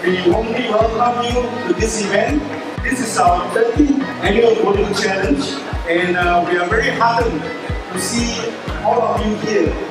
We warmly welcome you to this event. This is our 30th annual Golden Challenge, and we are very heartened to see all of you here.